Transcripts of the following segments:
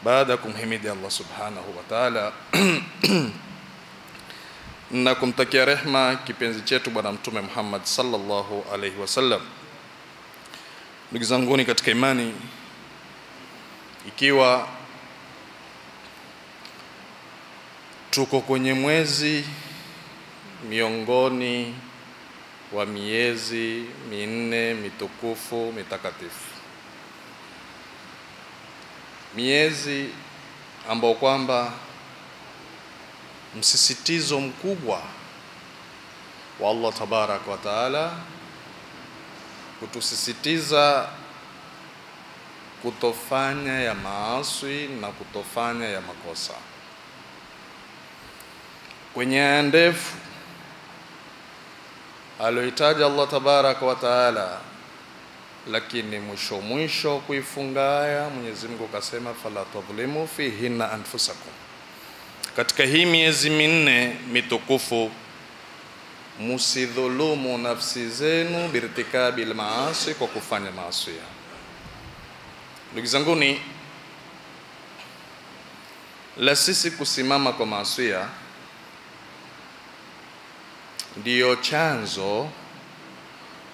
baada kumhimidi Allah subhanahu wa ta'ala na kumtakia rehma kipenzi chetu bwana mtume Muhammad sallallahu alaihi wasallam. Ndugu zanguni katika imani, ikiwa tuko kwenye mwezi miongoni wa miezi minne mitukufu mitakatifu, miezi ambao kwamba msisitizo mkubwa wa Allah tabarak wa taala kutusisitiza kutofanya ya maasi na kutofanya ya makosa. Kwenye aya ndefu aloitaja Allah tabarak wa taala, lakini mwisho kuifunga aya Mwenyezi Mungu kasema fala tadhlimu fihinna anfusakum. Katika hii miezi minne mitukufu musidhulumu nafsi zenu birtikabil maasi, kwa kufanya maasi. Ndugu zanguni, la sisi kusimama kwa maasi ndiyo chanzo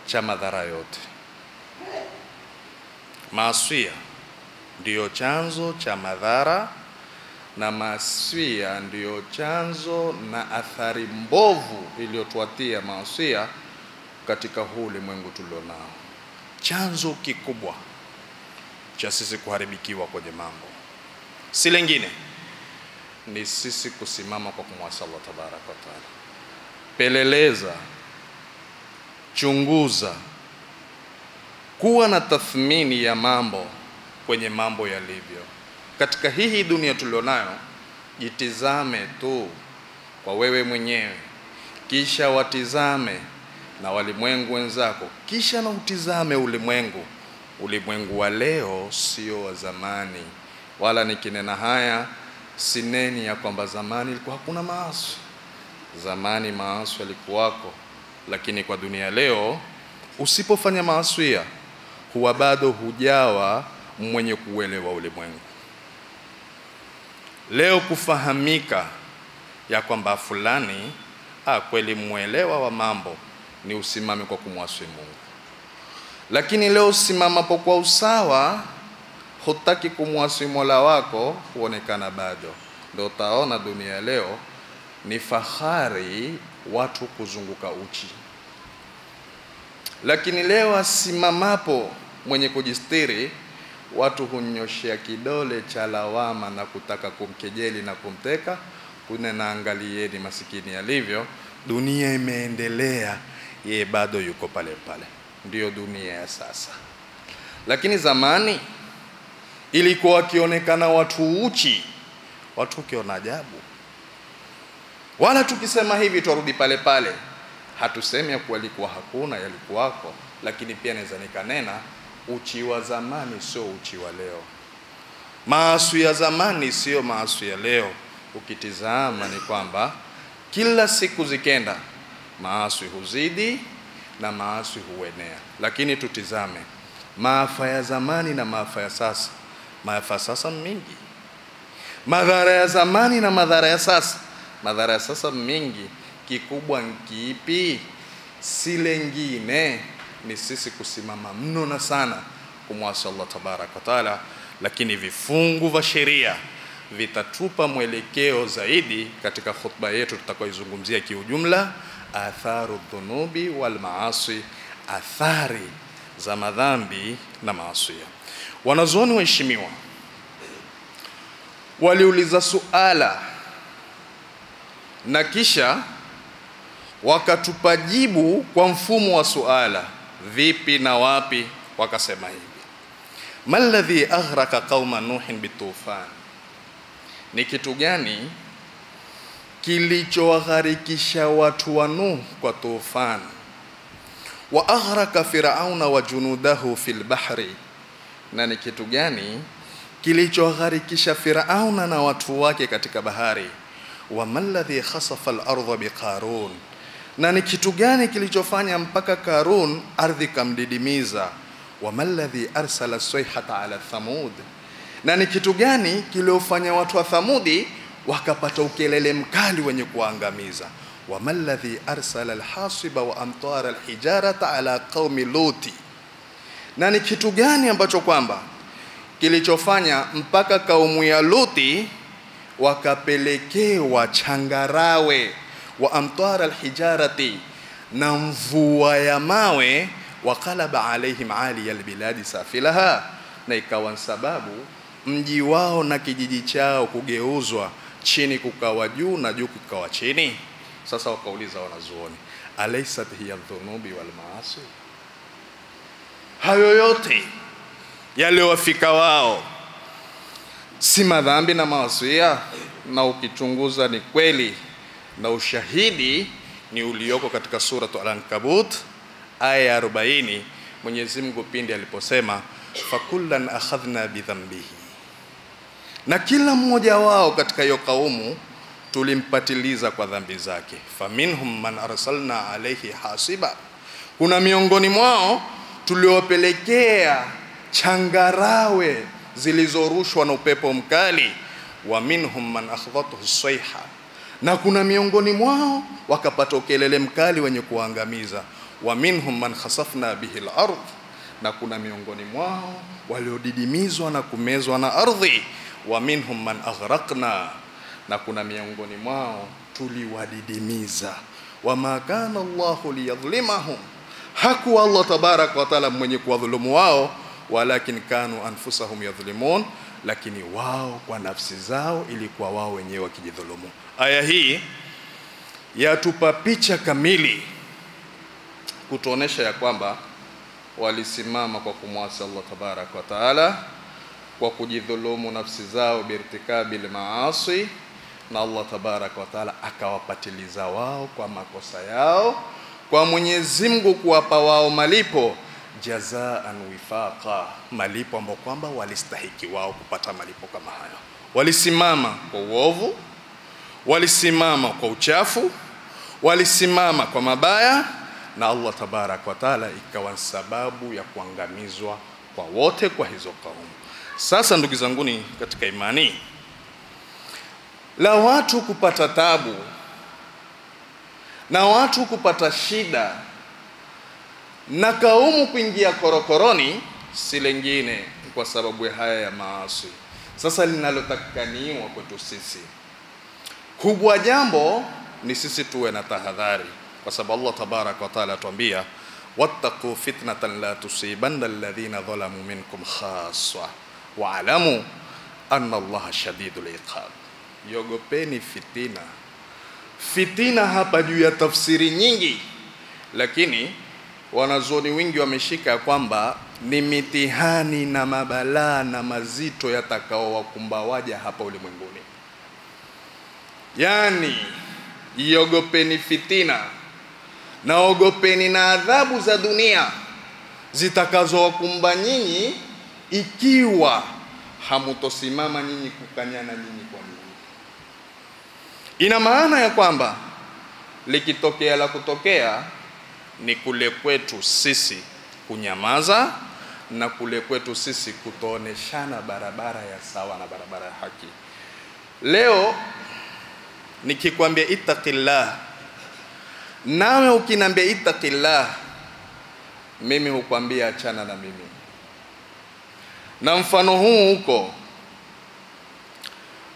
cha madhara yote. Maasi ndiyo chanzo cha madhara, na maasi ndiyo chanzo na athari mbovu iliyotuatia maasi katika huu ulimwengu tulionao. Chanzo kikubwa cha sisi kuharibikiwa kwenye mambo si lingine, ni sisi kusimama kwa kumwasi Allah tabarak wa taala. Peleleza, chunguza, kuwa na tathmini ya mambo kwenye mambo yalivyo katika hii dunia tulionayo. Jitizame tu kwa wewe mwenyewe, kisha watizame na walimwengu wenzako, kisha na utizame ulimwengu. Ulimwengu wa leo sio wa zamani, wala nikinena haya sineni ya kwamba zamani ilikuwa hakuna maasi. Zamani maasi yalikuwako, lakini kwa dunia leo usipofanya maasi huwa bado hujawa mwenye kuelewa ulimwengu. Leo kufahamika ya kwamba fulani kweli muelewa wa mambo ni usimame kwa kumwasi Mungu. Lakini leo simamapo kwa usawa, hutaki kumwasi Mola wako, huonekana bado. Ndio utaona dunia leo ni fahari watu kuzunguka uchi. Lakini leo asimamapo mwenye kujistiri, watu hunyoshia kidole cha lawama na kutaka kumkejeli na kumteka. Kunena angalieni masikini alivyo, dunia imeendelea, yeye bado yuko pale pale. Ndiyo dunia ya sasa. Lakini zamani ilikuwa wakionekana watu uchi, watu kiona ajabu. Wala tukisema hivi turudi pale pale, hatusemi ya kuwa ilikuwa hakuna, yalikuwako. Lakini pia naweza nikanena uchi wa zamani sio uchi wa leo. Maasi ya zamani sio maasi ya leo. Ukitizama ni kwamba kila siku zikenda maasi huzidi na maasi huenea. Lakini tutizame maafa ya zamani na maafa ya sasa. Maafa ya sasa mingi, madhara ya zamani na madhara ya sasa. Madhara ya sasa mingi. Kikubwa kipi? Si lengine, ni sisi kusimama mno na sana kumwasi Allah tabarak wa taala. Lakini vifungu vya sheria vitatupa mwelekeo zaidi katika khutba yetu tutakayoizungumzia kiujumla, atharu dhunubi wal maasi, athari za madhambi na maasi. Wanazuoni waheshimiwa waliuliza suala na kisha wakatupa jibu kwa mfumo wa suala. Vipi na wapi? Wakasema hivi: maladhi aghraka qauma nuhin bitufan, ni kitu gani kilichowagharikisha watu wa Nuh kwa tufan? Wa aghraka firauna wa junudahu fil bahri, na ni kitu gani kilichowagharikisha Firauna na watu wake katika bahari? Wa maladhi khasafa al-ardha biqarun, na ni kitu gani kilichofanya mpaka Karun ardhi kamdidimiza? Wa maladhi arsala sayhata ala thamud, Na ni kitu gani kiliofanya watu wa Thamudi wakapata ukelele mkali wenye kuangamiza? Wamalladhi arsala alhasiba wa amtara alhijarata ala qaumi luti. Na ni kitu gani ambacho kwamba kilichofanya mpaka kaumu ya Luti wakapelekewa changarawe wa amtara alhijarati, na mvua ya mawe, waqalaba alaihim ali albiladi safilaha, na ikawa sababu mji wao na kijiji chao kugeuzwa, chini kukawa juu na juu kukawa chini. Sasa wakauliza wanazuoni, alaysat hiya dhunubi wal maasi? Hayo yote yaliyowafika wao si madhambi na maasi? Na ukichunguza ni kweli, na ushahidi ni ulioko katika suratu Al-Ankabut aya 40, Mwenyezi Mungu pindi aliposema fakullan akhadhna bidhambihi, na kila mmoja wao katika hiyo kaumu tulimpatiliza kwa dhambi zake. Faminhum man arsalna alayhi hasiba, kuna miongoni mwao tuliowapelekea changarawe zilizorushwa na upepo mkali. Wa minhum man akhadhathu as-sayha, na kuna miongoni mwao wakapata ukelele mkali wenye kuangamiza. Wa minhum man khasafna bihi al-ard, na kuna miongoni mwao waliodidimizwa na kumezwa na ardhi. Wa minhum man aghraqna, na kuna miongoni mwao tuliwadidimiza. Wa ma kana Allahu liyadhlimahum, hakuwa Allah tabaraka wa taala mwenye kuwadhulumu wao, walakin kanu anfusahum yadhlimun, lakini wao kwa nafsi zao ilikuwa wao wenyewe wakijidhulumu. Aya hii yatupa picha kamili kutuonesha ya kwamba walisimama kwa kumwasi Allah tabaraka wa taala, kwa kujidhulumu nafsi zao birtikabil maasi, na Allah tabaraka wa taala akawapatiliza wao kwa makosa yao, kwa Mwenyezi Mungu kuwapa wao malipo jazaan wifaqa, malipo ambayo kwamba walistahiki wao kupata malipo kama hayo. Walisimama kwa uovu, walisimama kwa uchafu, walisimama kwa mabaya, na Allah tabaraka wa taala ikawa sababu ya kuangamizwa kwa wote kwa hizo kaumu. Sasa ndugu zanguni katika imani, la watu kupata tabu na watu kupata shida na kaumu kuingia korokoroni si lingine kwa sababu ya haya ya maasi. Sasa linalotakaniwa kwetu sisi kubwa jambo ni sisi tuwe na tahadhari, kwa sababu Allah tabaraka wa taala atuambia wattaqu fitnatan la tusibanna alladhina zalamu minkum khassa wa'lamu anna Allaha shadidul iqab. Yogopeni fitina. Fitina hapa juu ya tafsiri nyingi, lakini wanazuoni wengi wameshika kwamba ni mitihani na mabalaa na mazito yatakao wakumba waja hapa ulimwenguni. Yani iogopeni fitina na ogopeni na adhabu za dunia zitakazo wakumba nyinyi ikiwa hamutosimama nyinyi kukanyana nyinyi kwa Mungu. Ina maana ya kwamba likitokea la kutokea ni kule kwetu sisi kunyamaza, na kule kwetu sisi kutooneshana barabara ya sawa na barabara ya haki. Leo nikikwambia ittaqillah, nawe ukinambia ittaqillah, mimi hukwambia achana na mimi. Na mfano huu huko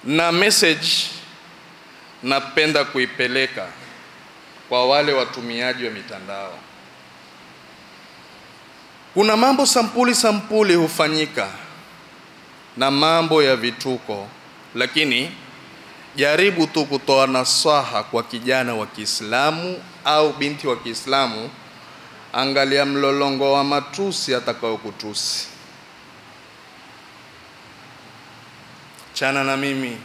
na message napenda kuipeleka kwa wale watumiaji wa mitandao. Kuna mambo sampuli hufanyika na mambo ya vituko, lakini jaribu tu kutoa nasaha kwa kijana wa Kiislamu au binti wa Kiislamu, angalia mlolongo wa matusi atakayokutusi. Chana na mimi,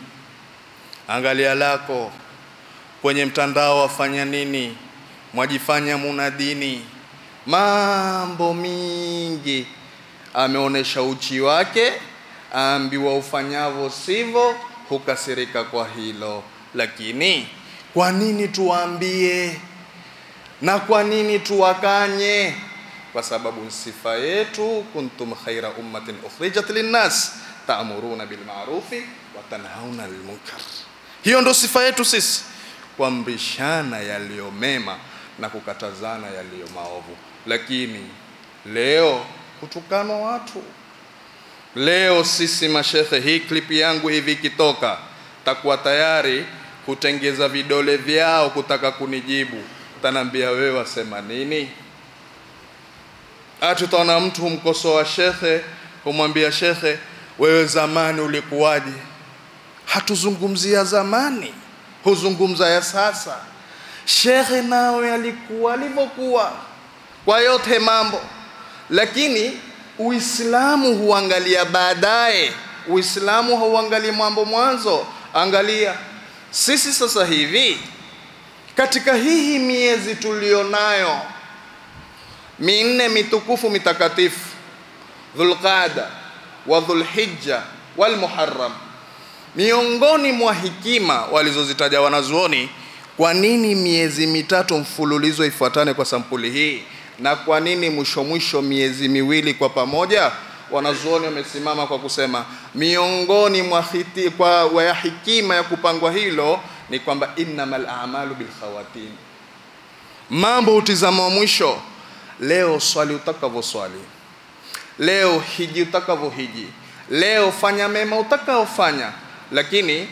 angalia lako kwenye mtandao wafanya nini, mwajifanya munadini, mambo mingi. Ameonesha uchi wake, aambiwa ufanyavo sivyo, hukasirika kwa hilo. Lakini kwa nini tuambie na kwa nini tuwakanye? Kwa sababu sifa yetu kuntum khaira ummatin ukhrijat linnas ta'muruna bil ma'rufi wa tanhauna 'anil munkar. Hiyo ndo sifa yetu sisi, kuamrishana yaliyo mema na kukatazana yaliyo maovu. Lakini leo kutukana watu, leo sisi mashehe, hii clip yangu hivi ikitoka, takuwa tayari kutengeza vidole vyao kutaka kunijibu. Tanambia wewe wasema nini? Tutaona mtu humkosoa shekhe, humwambia shekhe, wewe zamani ulikuwaje? Hatuzungumzia zamani, huzungumza ya sasa. Shekhe nawe alikuwa alivyokuwa kwa yote mambo, lakini Uislamu huangalia baadaye. Uislamu hauangalii mambo mwanzo. Angalia sisi sasa hivi katika hii miezi tulionayo minne mitukufu mitakatifu, Dhulqaada wa Dhulhijja wal Muharram, miongoni mwa hikima walizozitaja wanazuoni, kwa nini miezi mitatu mfululizo ifuatane kwa sampuli hii na kwa nini mwisho miezi miwili kwa pamoja? Wanazuoni wamesimama kwa kusema miongoni mwa hikima ya kupangwa hilo ni kwamba innamal a'malu bil khawatim, mambo hutizama mwisho. Leo swali utakavoswali, leo hiji utakavohiji, leo fanya mema utakaofanya, lakini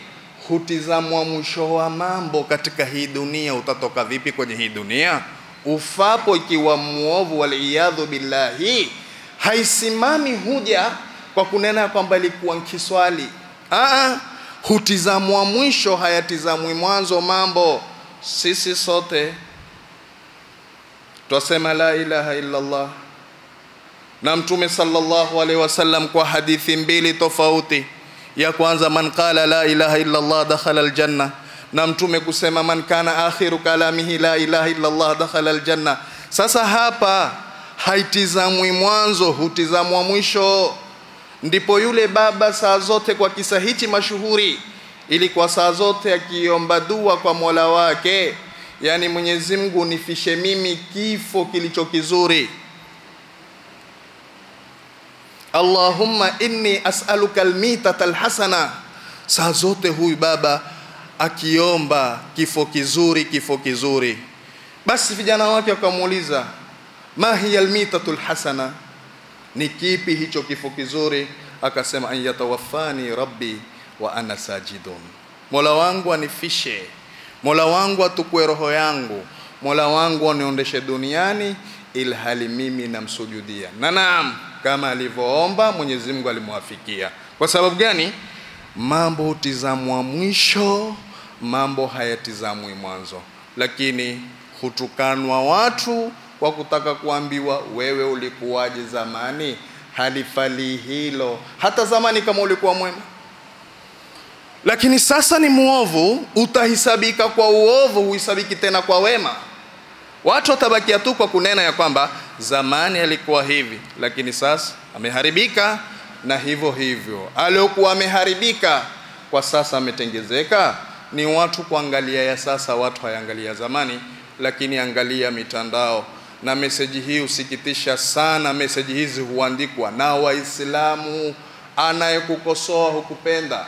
hutizamwa mwisho wa mambo katika hii dunia. Utatoka vipi kwenye hii dunia? Ufapo ikiwa muovu, waliyadhu billahi, haisimami huja kwa kunena kwamba ilikuwa nkiswali. Hutizamwa mwisho, hayatizamwi mwanzo mambo. Sisi sote twasema la ilaha illa Allah, na Mtume sallallahu alaihi wasallam kwa hadithi mbili tofauti, ya kwanza man qala la ilaha illa Allah dakhala aljanna, na Mtume kusema man kana akhiru kalamihi la ilaha illa Allah dakhala aljanna. Sasa hapa haitizamwi mwanzo, hutizamwa mwisho. Ndipo yule baba saa zote kwa kisa hichi mashuhuri, ili kwa saa zote akiomba dua kwa Mola wake, yani Mwenyezi Mungu nifishe mimi kifo kilicho kizuri, Allahumma inni as'aluka almitata alhasana. Saa zote huyu baba akiomba kifo kizuri, kifo kizuri. Basi vijana wake wakamuuliza, ma hiya almitatu alhasana, ni kipi hicho kifo kizuri? Akasema, an yatawaffani rabbi wa ana sajidun, Mola wangu anifishe, Mola wangu atukue roho yangu, Mola wangu aniondeshe duniani ilhali mimi namsujudia. Na naam, kama alivyoomba Mwenyezi Mungu alimwafikia. Kwa sababu gani? Mambo hutizamwa mwisho, mambo hayatizamwi mwanzo. Lakini hutukanwa watu kwa kutaka kuambiwa wewe ulikuwaje zamani. Halifali hilo. Hata zamani kama ulikuwa mwema, lakini sasa ni muovu, utahisabika kwa uovu, huhisabiki tena kwa wema. Watu watabakia tu kwa kunena ya kwamba zamani alikuwa hivi, lakini sasa ameharibika, na hivyo hivyo aliokuwa ameharibika kwa sasa ametengezeka. Ni watu kuangalia ya sasa, watu hayangalia zamani. Lakini angalia mitandao, na meseji hii usikitisha sana. Meseji hizi huandikwa na Waislamu. Anayekukosoa hukupenda,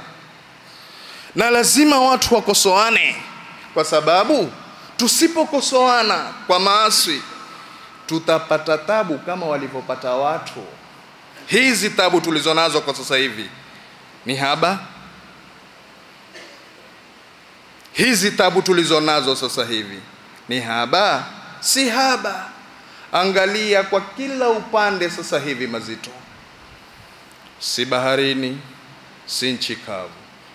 na lazima watu wakosoane, kwa sababu tusipokosoana kwa maasi tutapata tabu kama walivyopata watu. Hizi tabu tulizonazo kwa sasa hivi ni haba. Hizi tabu tulizonazo sasa hivi ni haba, si haba. Angalia kwa kila upande sasa hivi mazito, si baharini, si nchi kavu.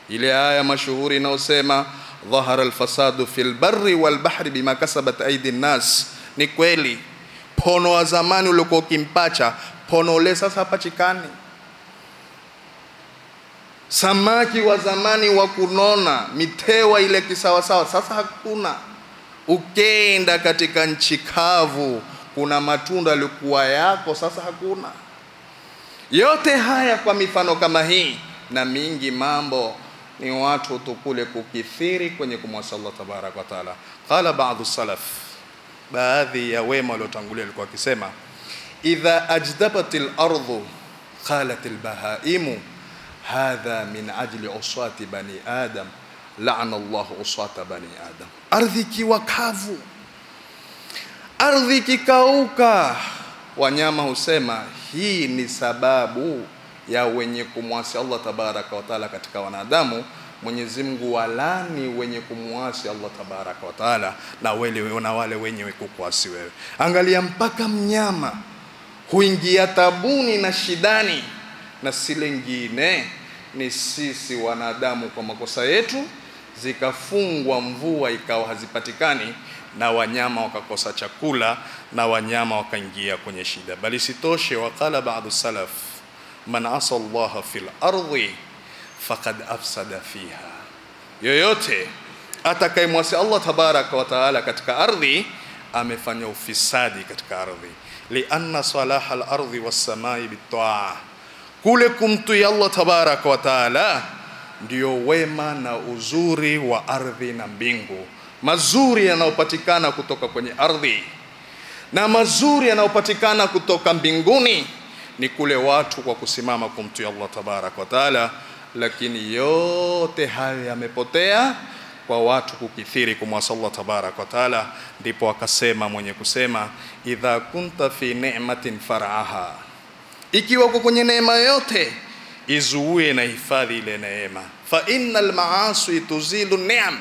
Ile aya mashuhuri inaosema dhahara alfasadu fil barri wal bahri bima kasabat aidi nas, ni kweli. Pono wa zamani ulikuwa ukimpacha, pono ule sasa hapachikani. Samaki wa zamani wa kunona, mitewa ile kisawasawa, sasa hakuna. Ukenda katika nchi kavu, kuna matunda yalikuwa yako, sasa hakuna. Yote haya kwa mifano kama hii na mingi mambo, ni watu tukule kukithiri kwenye kumwasi Allah tabarak wa taala. Qala ba'dhu salaf, baadhi ya wema waliotangulia walikuwa wakisema, idha ajdabatil ardu qalatil bahaimu hadha min ajli uswati bani adam, la'ana Allah uswata bani adam. Ardhi kiwa kavu, ardhi kikauka, wanyama husema hii ni sababu ya wenye kumwasi Allah tabaraka wa taala katika wanadamu. Mwenyezi Mungu walani wenye kumwasi Allah tabaraka wa taala na wale wenye kukuasi wewe. Angalia, mpaka mnyama huingia tabuni na shidani, na si lingine ni sisi wanadamu kwa makosa yetu, zikafungwa mvua ikawa hazipatikani, na wanyama wakakosa chakula, na wanyama wakaingia kwenye shida. Bali sitoshe, wakala baadhi salaf, man asa Allah fil ardi faqad afsada fiha, yoyote atakayemwasi Allah tabaraka wa taala katika ardhi amefanya ufisadi katika ardhi. Lianna salaha al-ardi was-samai bit-ta'a, kule kumtii Allah tabaraka wa taala ndio wema na uzuri wa ardhi na mbingu. Mazuri yanayopatikana kutoka kwenye ardhi na mazuri yanayopatikana kutoka mbinguni ni kule watu kwa kusimama kumtii Allah tabaraka wa taala. Lakini yote hayo yamepotea kwa watu kukithiri kumwasi Allah tabaraka wa taala. Ndipo akasema mwenye kusema, idha kunta fi ni'matin far'aha, ikiwa uko kwenye neema yote izuie na hifadhi ile neema. Fa innal ma'asi tuzilu ni'am,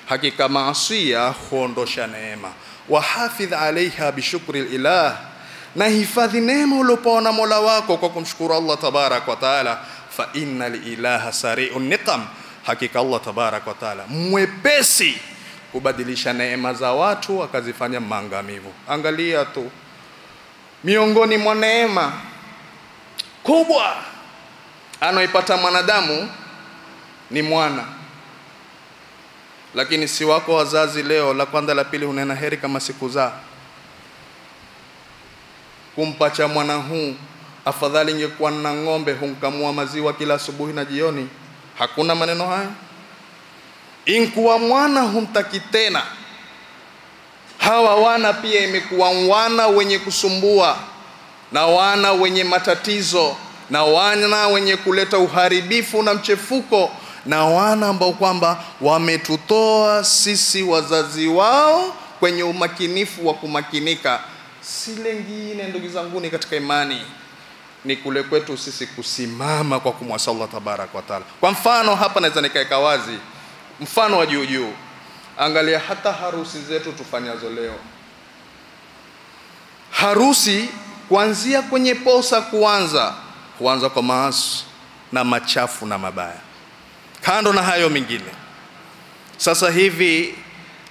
hakika maasiya huondosha neema. Wa hafidh alaiha bishukri ilah, na hifadhi neema uliyopewa na Mola wako kwa kumshukuru Allah tabaraka wa taala. Fa innal ilaha sari'un niqam, hakika Allah tabaraka wa taala mwepesi kubadilisha neema za watu akazifanya maangamivu. Angalia tu, miongoni mwa neema kubwa anaipata mwanadamu ni mwana. Lakini si wako wazazi leo, la kwanza la pili hunena heri kama sikuzaa. Kumpacha mwana huu, afadhali ingekuwa na ng'ombe humkamua maziwa kila asubuhi na jioni. Hakuna maneno haya. Inkuwa mwana humtaki tena. Hawa wana pia imekuwa wana wenye kusumbua, na wana wenye matatizo, na wana wenye kuleta uharibifu na mchefuko, na wana ambao kwamba wametutoa sisi wazazi wao kwenye umakinifu wa kumakinika. Si lengine ndugu zanguni katika imani, ni kule kwetu sisi kusimama kwa kumwasi Allah tabaraka wa taala. Kwa mfano hapa naweza nikaeka wazi mfano wa juu. Angalia hata harusi zetu tufanyazo leo. Harusi kuanzia kwenye posa huanza kwa maasi na machafu na mabaya. Kando na hayo mengine, sasa hivi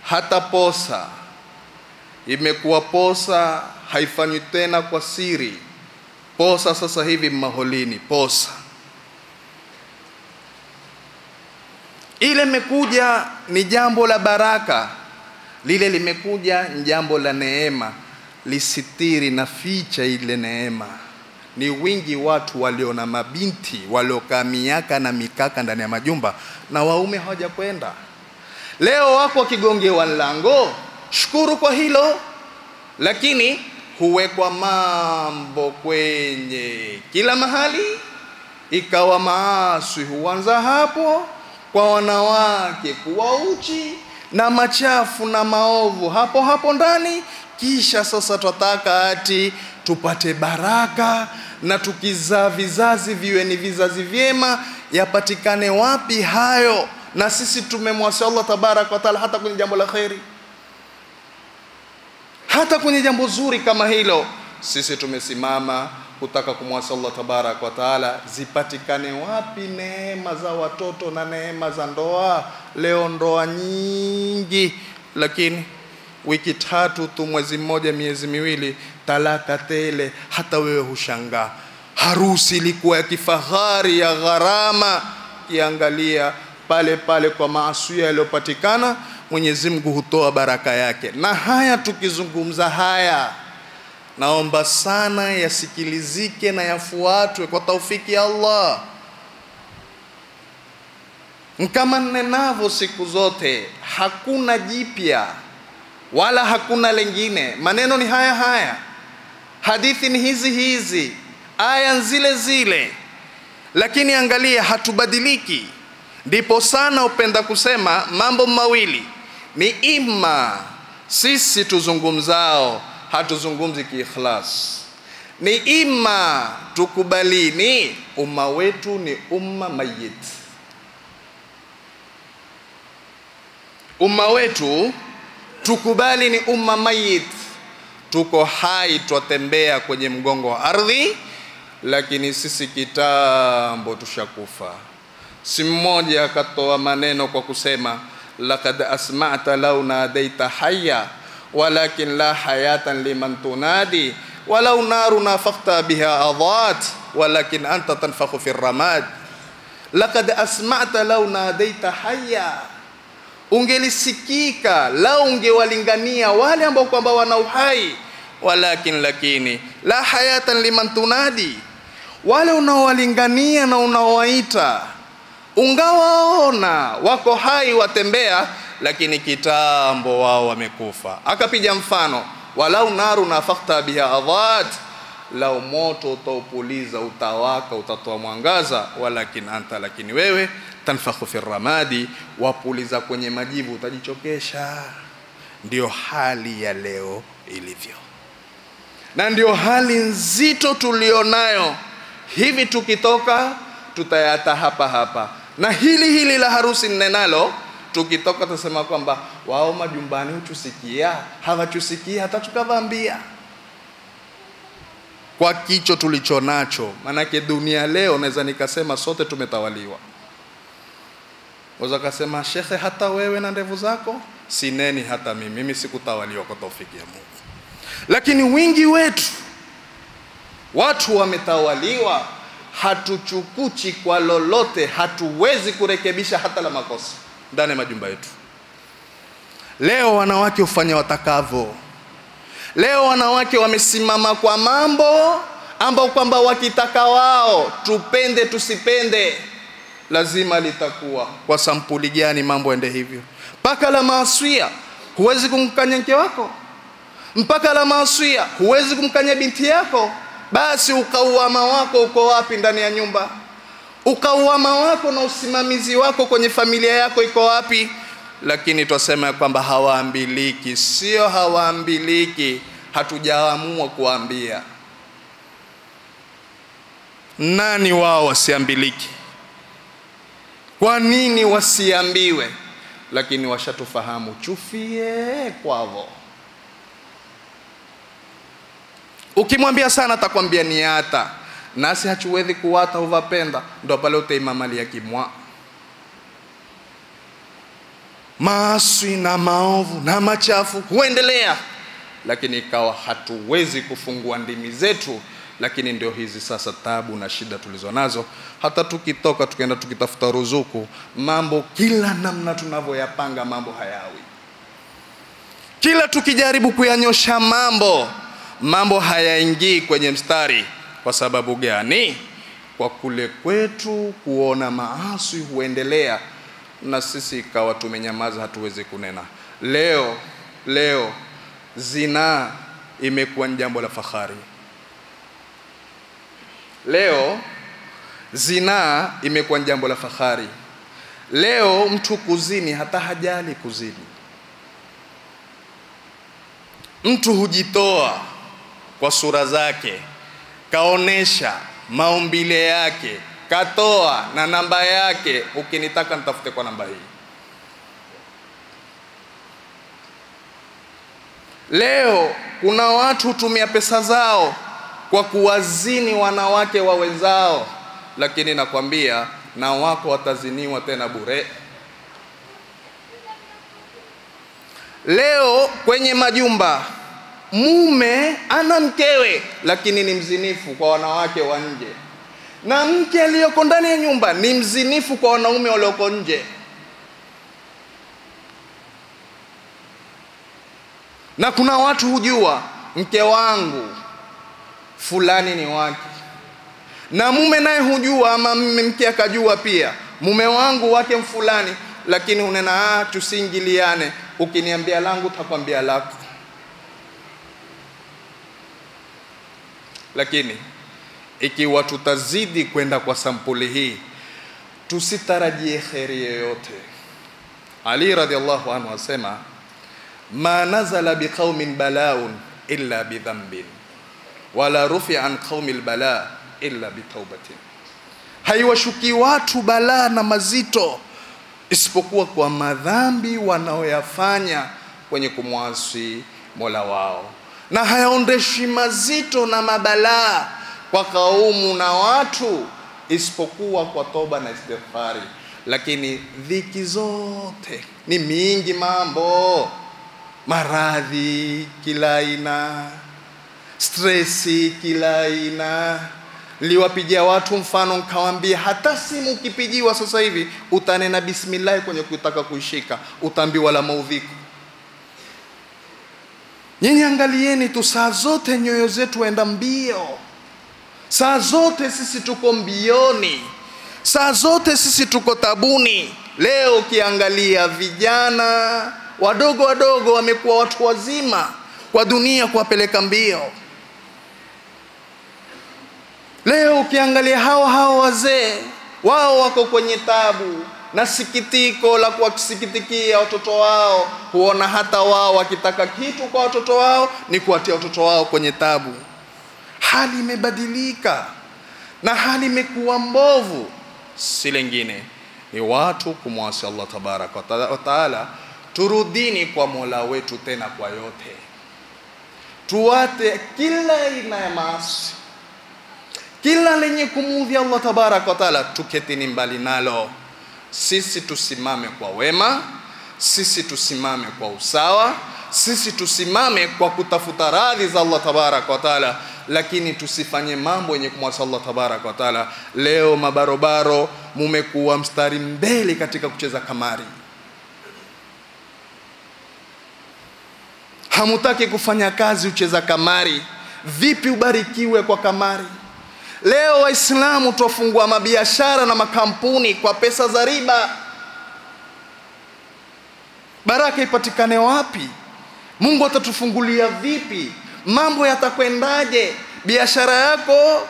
hata posa imekuwa posa haifanywi tena kwa siri. Posa sasa hivi maholini, posa ile imekuja ni jambo la baraka, lile limekuja ni jambo la neema, lisitiri na ficha ile neema. Ni wingi watu walio na mabinti waliokaa miaka na mikaka ndani ya majumba, na waume hawajakwenda. Leo wako wakigongewa lango, shukuru kwa hilo, lakini huwekwa mambo kwenye kila mahali, ikawa maasi huanza hapo, kwa wanawake kuwa uchi na machafu na maovu hapo ndani. Kisha sasa tutaka ati tupate baraka, na tukizaa vizazi viwe ni vizazi vyema. Yapatikane wapi hayo? Na sisi tumemwasi Allah tabaraka wa taala hata kwenye jambo la khairi, hata kwenye jambo zuri kama hilo sisi tumesimama kutaka kumwasi Allah tabaraka wa taala. Zipatikane wapi neema za watoto na neema za ndoa? Leo ndoa nyingi, lakini wiki 3 tu, mwezi mmoja, miezi miwili, talaka tele. Hata wewe hushangaa. Harusi ilikuwa ya kifahari, ya gharama, kiangalia pale kwa maasi yaliyopatikana, Mwenyezi Mungu hutoa baraka yake. Na haya tukizungumza haya, naomba sana yasikilizike na yafuatwe kwa taufiki ya Allah. Kama nenavyo siku zote, hakuna jipya wala hakuna lengine. Maneno ni haya, hadithi ni hizi, aya zile. lakini angalia hatubadiliki. Ndipo sana upenda kusema mambo mawili, ni ima sisi tuzungumzao hatuzungumzi kiikhlas, ni ima tukubalini umma wetu ni umma mayit. Umma wetu tukubali ni umma mayit, tuko hai, twatembea kwenye mgongo wa ardhi, lakini sisi kitambo tushakufa. Si mmoja akatoa maneno kwa kusema laqad asma'ta law nadaita hayya walakin la hayatan liman tunadi walau narun nafaqta biha adat walakin anta tanfakhu fi ramad. Laqad asma'ta law nadaita hayya, ungelisikika lau ungewalingania wale ambao kwamba wana uhai, lakini la hayatan liman tunadi, wale unaowalingania na unaowaita ungawaona wako hai watembea, lakini kitambo wao wamekufa. Akapiga mfano walau naru nafaqta biha adat, lau moto utaupuliza utawaka utatoa mwangaza, lakini wewe tanfakhu fi ramadi, wapuliza kwenye majivu utajichokesha. Ndio hali ya leo ilivyo, na ndio hali nzito tulionayo. Hivi tukitoka tutayata hapa, na hili la harusi nenalo tukitoka tusema kwamba wao majumbani uchusikia, hawachusikia hata tukavambia kwa kicho tulichonacho. Manake dunia leo naweza nikasema sote tumetawaliwa. Waweza kusema shekhe, hata wewe na ndevu zako? Sineni hata mimi sikutawaliwa kwa taufiki ya Mungu. Lakini wingi wetu watu wametawaliwa, hatuchukuchi kwa lolote, hatuwezi kurekebisha hata la makosa ndani ya majumba yetu. Leo wanawake hufanya watakavyo. Leo wanawake wamesimama kwa mambo ambao kwamba wakitaka wao, tupende tusipende, lazima litakuwa. Kwa sampuli gani mambo ende hivyo? Mpaka la maaswia huwezi kumkanya mke wako, mpaka la maaswia huwezi kumkanya binti yako. Basi ukauama wako uko wapi ndani ya nyumba? Ukauama wako na usimamizi wako kwenye familia yako iko wapi? Lakini twasema kwamba hawaambiliki. Sio hawaambiliki, hatujaamua kuambia. Nani wao wasiambiliki? Kwa nini wasiambiwe? Lakini washatufahamu, chufie kwavo. Ukimwambia sana atakwambia ni hata nasi hachuwezi kuwata uvapenda. Ndo pale utaimamali ya kimwa maaswi na maovu na machafu huendelea, lakini ikawa hatuwezi kufungua ndimi zetu. Lakini ndio hizi sasa tabu na shida tulizonazo. Hata tukitoka tukaenda tukitafuta ruzuku, mambo kila namna tunavyoyapanga mambo hayawi. Kila tukijaribu kuyanyosha mambo hayaingii kwenye mstari. Kwa sababu gani? Kwa kule kwetu kuona maasi huendelea, na sisi ikawa tumenyamaza, hatuwezi kunena. Leo zina imekuwa jambo la fahari. Leo zina imekuwa jambo la fahari. Leo mtu kuzini hata hajali kuzini. Mtu hujitoa kwa sura zake, kaonesha maumbile yake, katoa na namba yake, ukinitaka nitafute kwa namba hii. Leo kuna watu hutumia pesa zao kwa kuwazini wanawake wa wenzao, lakini nakwambia na wako wataziniwa tena bure. Leo kwenye majumba mume ana mkewe, lakini ni mzinifu kwa wanawake wa nje, na mke aliyoko ndani ya nyumba ni mzinifu kwa wanaume walioko nje. Na kuna watu hujua mke wangu fulani ni wake, na mume naye hujua, ama mke akajua pia mume wangu wake mfulani, lakini unena tusiingiliane, ukiniambia langu takwambia lako. Lakini ikiwa tutazidi kwenda kwa sampuli hii, tusitarajie kheri yoyote. Ali radhiallahu anhu asema, ma nazala biqaumin bala'un illa bidhanbin wala rufi'a an qaumil bala' illa bitaubatin. Haiwashuki watu balaa na mazito isipokuwa kwa madhambi wanaoyafanya kwenye kumwasi Mola wao, na hayaondeshi mazito na mabalaa kwa kaumu na watu isipokuwa kwa toba na istighfari. Lakini dhiki zote ni mingi, mambo maradhi kila aina, stressi kila aina. Liwapigia watu mfano nikawaambia, hata simu ukipigiwa sasa hivi utanena bismillah kwenye kutaka kuishika, utaambiwa la maudhiko. Nyinyi angalieni tu, saa zote nyoyo zetu enda mbio, saa zote sisi tuko mbioni, saa zote sisi tuko tabuni. Leo ukiangalia vijana wadogo wadogo wamekuwa watu wazima kwa dunia kuwapeleka mbio. Leo ukiangalia hao wazee, wao wako kwenye tabu na sikitiko la kuwasikitikia watoto wao, huona hata wao wakitaka kitu kwa watoto wao ni kuwatia watoto wao kwenye tabu. Hali imebadilika na hali imekuwa mbovu, si lingine ni watu kumwasi Allah tabaraka wa taala. Turudini kwa Mola wetu tena kwa yote, tuwate kila aina ya maasi, kila lenye kumuudhi Allah tabaraka wa taala tuketini mbali nalo. Sisi tusimame kwa wema, sisi tusimame kwa usawa, sisi tusimame kwa kutafuta radhi za Allah tabaraka wa taala, lakini tusifanye mambo yenye kumwasi Allah tabaraka wa taala. Leo mabarobaro mumekuwa mstari mbele katika kucheza kamari. Hamutaki kufanya kazi, ucheza kamari. Vipi ubarikiwe kwa kamari? Leo Waislamu tuwafungua mabiashara na makampuni kwa pesa za riba. Baraka ipatikane wapi? Mungu atatufungulia vipi? Mambo yatakwendaje? Biashara yako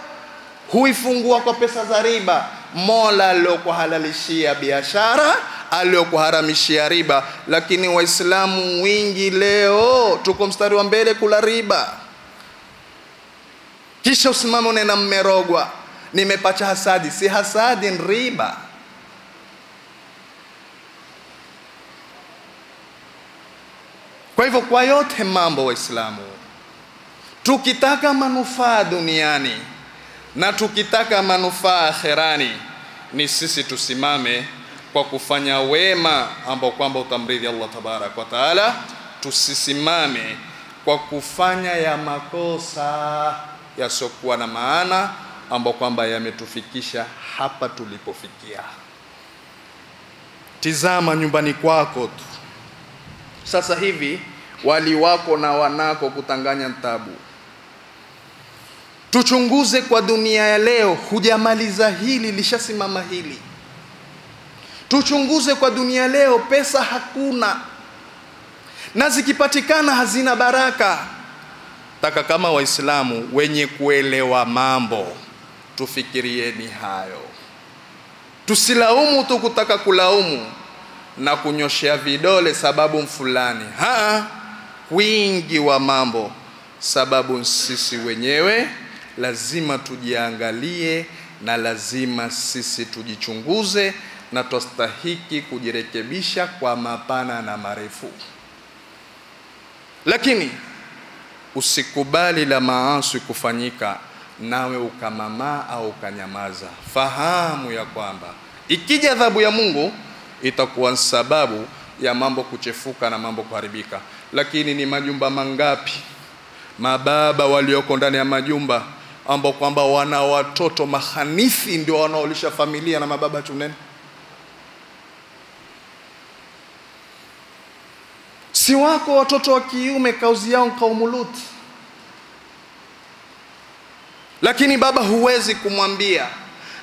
huifungua kwa pesa za riba. Mola aliyokuhalalishia biashara, aliyokuharamishia riba. Lakini Waislamu wingi leo tuko mstari wa mbele kula riba. Kisha usimame unena mmerogwa, nimepacha hasadi. Si hasadi, ni riba. Kwa hivyo kwa yote mambo Waislamu, tukitaka manufaa duniani na tukitaka manufaa akhirani, ni sisi tusimame kwa kufanya wema ambao kwamba utamridhi Allah tabarak wa taala. Tusisimame kwa kufanya ya makosa yasiokuwa na maana ambao kwamba yametufikisha hapa tulipofikia. Tizama nyumbani kwako tu sasa hivi, wali wako na wanako kutanganya ntabu. Tuchunguze kwa dunia ya leo, hujamaliza hili lishasimama hili. Tuchunguze kwa dunia leo, pesa hakuna, na zikipatikana hazina baraka. Taka kama Waislamu wenye kuelewa mambo, tufikirieni hayo. Tusilaumu tu kutaka kulaumu na kunyoshea vidole sababu fulani. Wingi wa mambo sababu sisi wenyewe. Lazima tujiangalie na lazima sisi tujichunguze, na tustahiki kujirekebisha kwa mapana na marefu. Lakini usikubali la maasi kufanyika nawe ukamama au ukanyamaza. Fahamu ya kwamba ikija adhabu ya Mungu itakuwa sababu ya mambo kuchefuka na mambo kuharibika. Lakini ni majumba mangapi mababa walioko ndani ya majumba ambao kwamba wana watoto mahanithi ndio wanaolisha familia na mababa chunene? Si wako watoto wa kiume kauzi yao kaumulut, lakini baba huwezi kumwambia,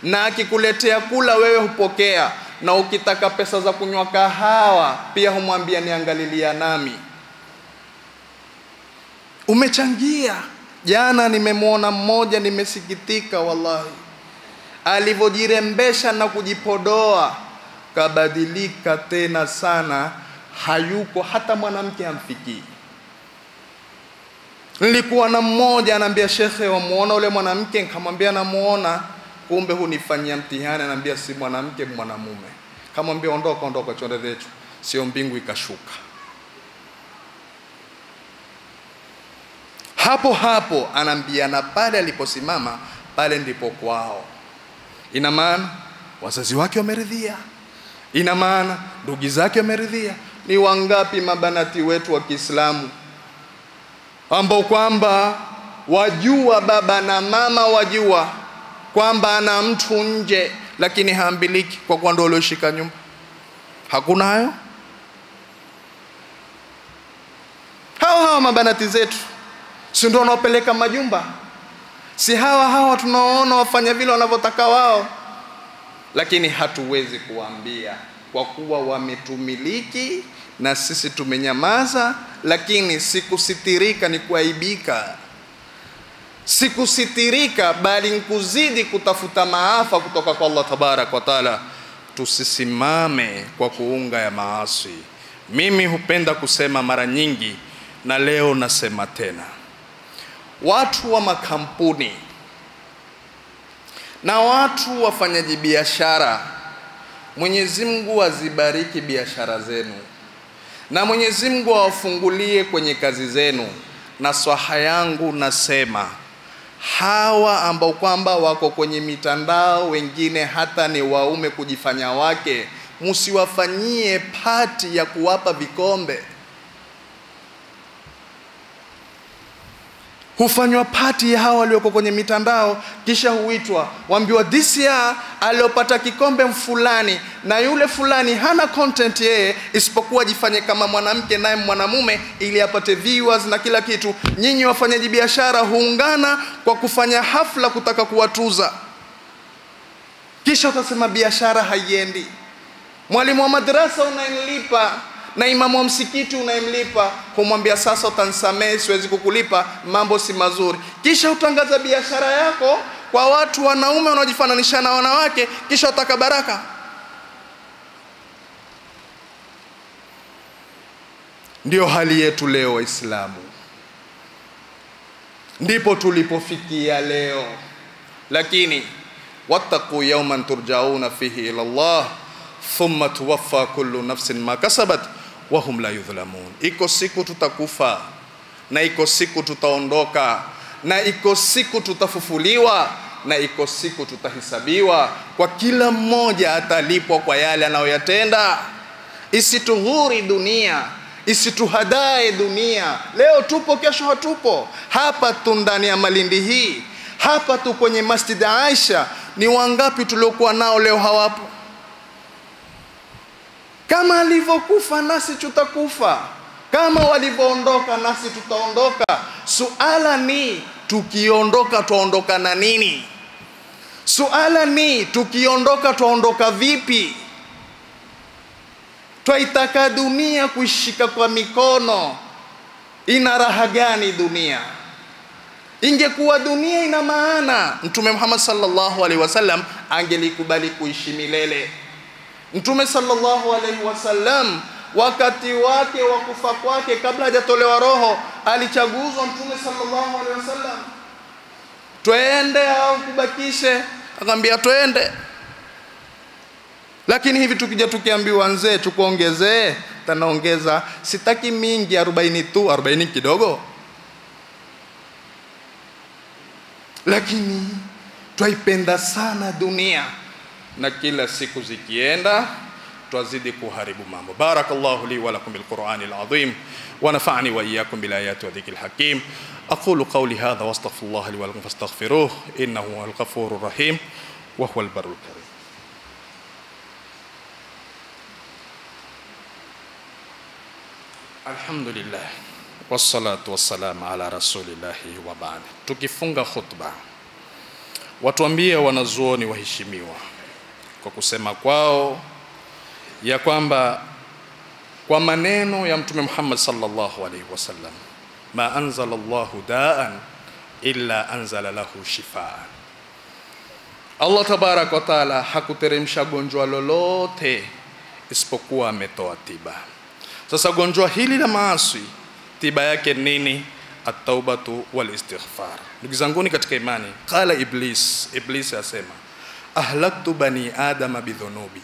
na akikuletea kula wewe hupokea, na ukitaka pesa za kunywa kahawa pia humwambia niangalilia nami. Umechangia Jana nimemwona mmoja, nimesikitika wallahi, alivyojirembesha na kujipodoa kabadilika tena sana, hayuko hata mwanamke hamfikii. Nilikuwa na mmoja anambia, shekhe wamuona ule mwanamke? Nikamwambia namuona. Kumbe hunifanyia mtihani, anambia si mwanamke mwanamume. Kamwambia ondoka chonde zetu, sio mbingu ikashuka. Hapo anambia, na pale aliposimama pale ndipo kwao. Ina maana wazazi wake wameridhia, ina maana ndugu zake wameridhia. Ni wangapi mabanati wetu wa Kiislamu ambao kwamba wajua baba na mama wajua kwamba ana mtu nje, lakini haambiliki kwa kuwa ndio alioshika nyumba? Hakuna hayo? Hawa mabanati zetu si ndio wanaopeleka majumba? Si hawa tunaoona wafanya vile wanavyotaka wao? Lakini hatuwezi kuambia kwa kuwa wametumiliki na sisi tumenyamaza. Lakini sikusitirika ni kuaibika, sikusitirika bali nkuzidi kutafuta maafa kutoka kwa Allah tabarak wa taala. Tusisimame kwa kuunga ya maasi. Mimi hupenda kusema mara nyingi, na leo nasema tena, watu wa makampuni na watu wafanyaji biashara, Mwenyezi Mungu azibariki biashara zenu na Mwenyezi Mungu awafungulie kwenye kazi zenu. Na swaha yangu nasema, hawa ambao kwamba wako kwenye mitandao, wengine hata ni waume kujifanya wake, msiwafanyie pati ya kuwapa vikombe. Hufanywa pati ya hawa walioko kwenye mitandao, kisha huitwa waambiwa this year aliopata kikombe mfulani, na yule fulani hana content yeye isipokuwa jifanye kama mwanamke naye mwanamume ili apate viewers na kila kitu. Nyinyi wafanyaji biashara huungana kwa kufanya hafla kutaka kuwatuza, kisha utasema biashara haiendi. Mwalimu wa madrasa unayemlipa na imamu wa msikiti unayemlipa, humwambia sasa utanisamehe, siwezi kukulipa, mambo si mazuri. Kisha utangaza biashara yako kwa watu wanaume wanaojifananisha na wanawake, kisha utaka baraka. Ndio hali yetu leo Waislamu, ndipo tulipofikia leo. Lakini wattaqu yawman turjauna fihi ila Allah thumma tuwaffa kullu nafsin ma kasabat wa hum la yudhlamun. Iko siku tutakufa, na iko siku tutaondoka, na iko siku tutafufuliwa, na iko siku tutahisabiwa. Kwa kila mmoja atalipwa kwa yale anayoyatenda. Isitughuri dunia, isituhadae dunia. Leo tupo, kesho hatupo. Hapa tu ndani ya Malindi hii, hapa tu kwenye Masjid Aisha, ni wangapi tuliokuwa nao leo hawapo? Kama alivyokufa nasi tutakufa, kama walivyoondoka nasi tutaondoka. Suala ni tukiondoka tuondoka na nini? Suala ni tukiondoka tuondoka vipi? Twaitaka dunia kuishika kwa mikono. Ina raha gani dunia? Ingekuwa dunia ina maana, Mtume Muhammad sallallahu alaihi wasallam angelikubali kuishi milele. Mtume sallallahu alaihi wasallam wakati wake wa kufa kwake, kabla hajatolewa roho, alichaguzwa Mtume sallallahu alaihi wasallam, twende au kubakishe? Akamwambia twende. Lakini hivi tukija tukiambiwa nzee tukuongezee, tanaongeza, sitaki mingi, 40 tu, 40 kidogo. Lakini twaipenda sana dunia, na kila siku zikienda twazidi kuharibu mambo. Barakallahu li wa lakum bil Qur'anil azim wa nafa'ani wa iyyakum bil ayati wa dhikril hakim. Aqulu qawli hadha wa astaghfirullaha li wa lakum fastaghfiruhu innahu huwal ghafurur rahim wa huwal barrul karim. Alhamdulillah wassalatu wassalamu ala rasulillahi wa ba'd. Tukifunga khutba, watuambie wanazuoni waheshimiwa kwa kusema kwao ya kwamba kwa maneno ya Mtume Muhammad sallallahu alaihi wasallam, ma anzala Allahu da'an illa anzala lahu shifaa. Allah tabarak wa taala hakuteremsha gonjwa lolote isipokuwa ametoa tiba. Sasa gonjwa hili la maasi, tiba yake nini? At-taubatu wal istighfar. Ndugu zanguni katika imani, qala Iblis asema, ahlaktu bani adama bidhunubi,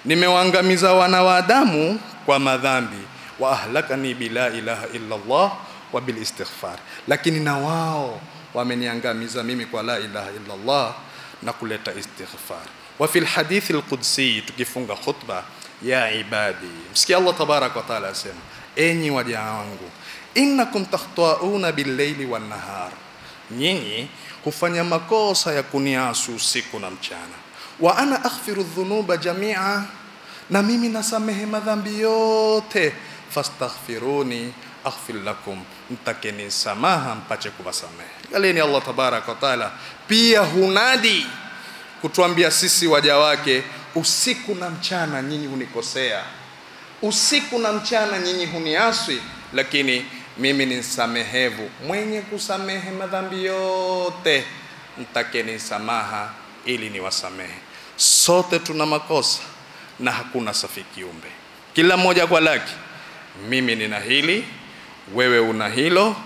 nimewaangamiza wana wa Adamu kwa madhambi, wa ahlakani bila ilaha illa Allah wa bil istighfar, lakini na wao wameniangamiza mimi kwa la ilaha illa Allah na kuleta istighfar. Wa fil hadith al-qudsi, tukifunga khutba, ya ibadi, msikia Allah tabarak wa taala asema, enyi waja wangu, innakum takhtauna bil-layli wan-nahar, nyinyi hufanya makosa ya kuniasu usiku na mchana. Wa ana aghfiru dhunuba jami'a, na mimi nasamehe madhambi yote. Fastaghfiruni aghfir lakum, mtakeni samaha mpache kuwasamehe. Galeni Allah tabarak wa taala pia hunadi kutuambia sisi waja wake, usiku na mchana nyinyi hunikosea, usiku na mchana nyinyi huniaswi, lakini mimi ni msamehevu, mwenye kusamehe madhambi yote, mtakeni samaha ili niwasamehe. Sote tuna makosa na hakuna safi kiumbe, kila mmoja kwa lake. Mimi nina hili, wewe una hilo,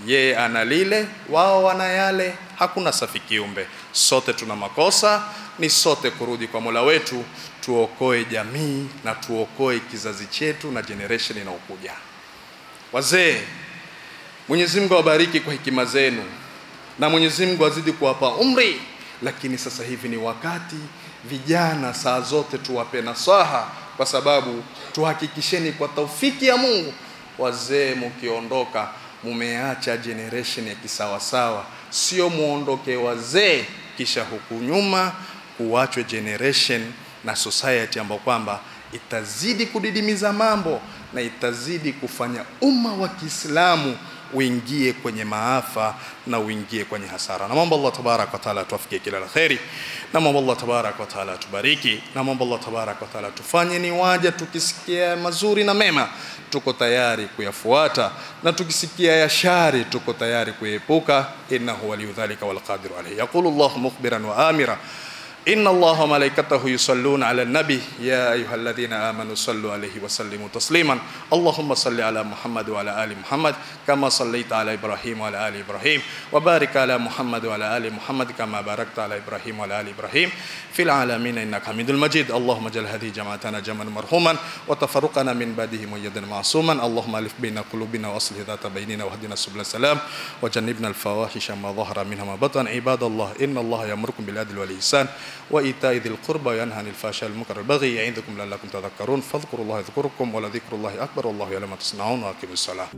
yeye ana lile, wao wana yale, hakuna safi kiumbe. Sote tuna makosa, ni sote kurudi kwa Mola wetu, tuokoe jamii na tuokoe kizazi chetu na generation inayokuja. Wazee, Mwenyezi Mungu awabariki kwa hekima zenu na Mwenyezi Mungu azidi kuwapa umri, lakini sasa hivi ni wakati vijana saa zote tuwape nasaha, kwa sababu tuhakikisheni kwa taufiki ya Mungu, wazee mkiondoka mumeacha generation ya kisawasawa, sio muondoke wazee kisha huku nyuma kuachwe generation na society ambayo kwamba itazidi kudidimiza mambo na itazidi kufanya umma wa Kiislamu uingie kwenye maafa na uingie kwenye hasara. Na mambo Allah tabarak wa taala tuafikie kila la khairi, na mambo Allah tabarak wa taala tubariki, na mambo Allah tabarak wa taala tufanye ni waja tukisikia mazuri na mema tuko tayari kuyafuata, na tukisikia ya shari tuko tayari kuepuka. Innahu waliyudhalika wal qadiru alayhi. Yaqulu Allah mukhbiran wa amira, إن الله وملائكته يصلون على النبي يا أيها الذين آمنوا صلوا عليه وسلموا تسليما. اللهم صل على محمد وعلى آل محمد كما صليت على إبراهيم وعلى آل إبراهيم، وبارك على محمد وعلى آل محمد كما باركت على إبراهيم وعلى آل إبراهيم في العالمين إنك حميد المجيد. اللهم اجعل هذه جماعتنا جمعا مرحوما وتفرقنا من بعده مؤيدا معصوما. اللهم ألف بين قلوبنا وأصلح ذات بيننا واهدنا سبل السلام وجنبنا الفواحش ما ظهر منها ما بطن. عباد الله، إن الله يأمركم بالعدل والإحسان وإيتاء ذي القربى وينهى عن الفحشاء والمنكر والبغي يعظكم لعلكم تذكرون. فاذكروا الله يذكركم ولذكر الله أكبر والله يعلم ما تصنعون. وأقيموا الصلاة.